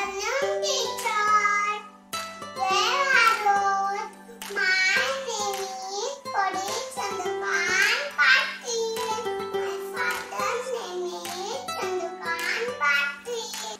afternoon, teacher. Where are you? My name is Chandukan Patil. My father's name is Chandukan Patil.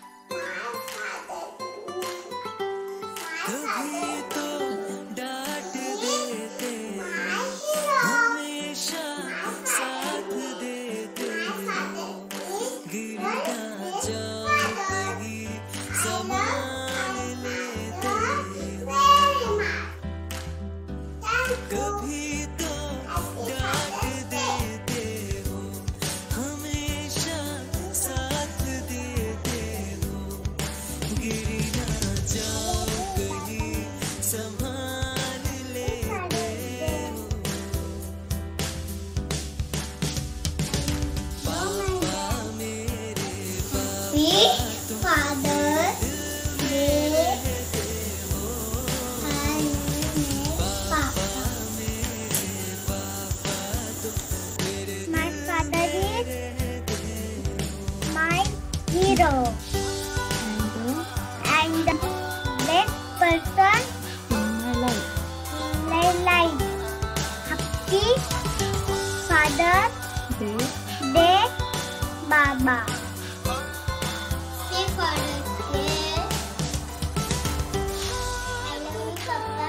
My father's hero and the best person in my life. Happy Father Day, Baba. Happy Father's Day. I love you, Papa.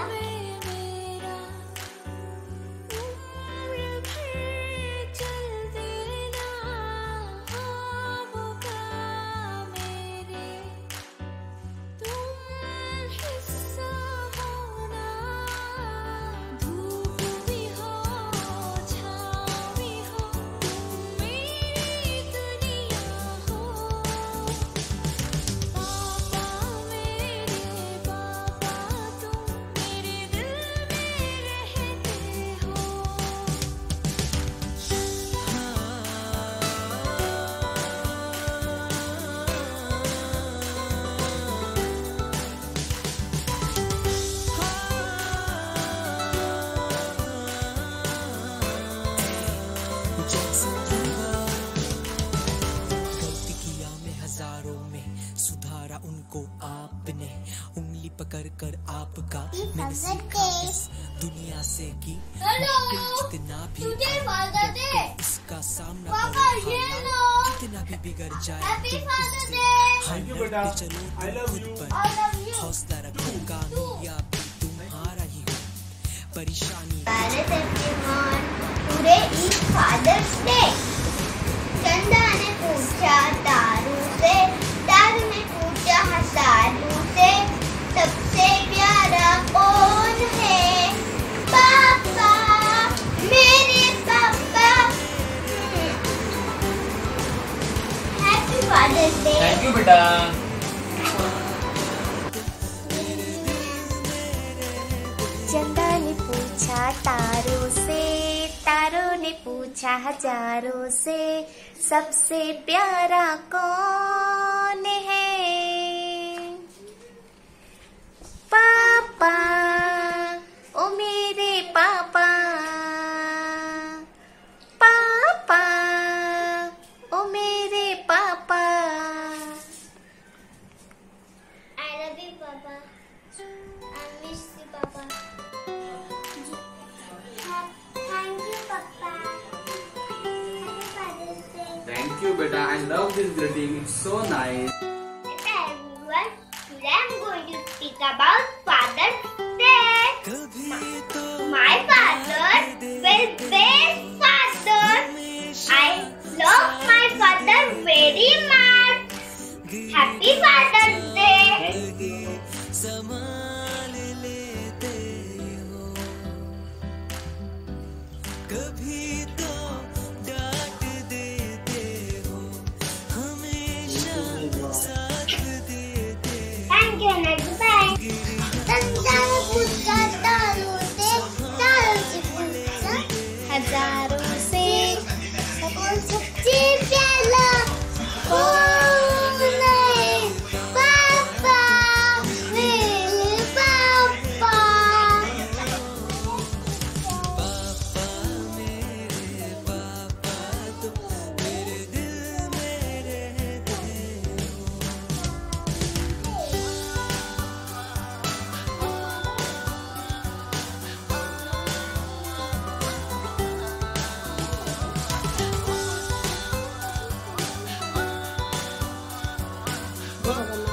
उनको आपने उंगली पकड़ कर आपका मैंने सीखा इस दुनिया से कि जितना भी इसका सामना जितना भी बिगड़ जाए चलो खुद पर हौसला रखो, कामयाबी तुम्हारा ही हो, परेशानी टुडे इज फादर्स डे। चंदा ने पूछा तारू से, तारू ने पूछा हसारू से, सबसे प्यारा कौन है? पापा, मेरे पापा। Happy Father's Day. Thank you बेटा। चंदा ने पूछा तारों से, तारों ने पूछा हजारों से, सबसे प्यारा कौन है? पापा, ओ मेरे पापा, पापा, ओ मेरे पापा। I love you, Papa. I miss you, Papa. Thank you, Papa. Happy Father's Day. Thank you beta. I love this greeting. It's so nice. Hello everyone. Today I'm going to speak about Father's Day. My father was best father. I love my father very much. Happy Father's Day. संभाल लेते हो, कभी तो डांट देते हो, हमेशा साथ देते हो। Thank you, Nagbai. Tanda pucha taru se, taru se pucha हजारों से, सबसे प्यारा कौन है? पापा, मेरे भगवान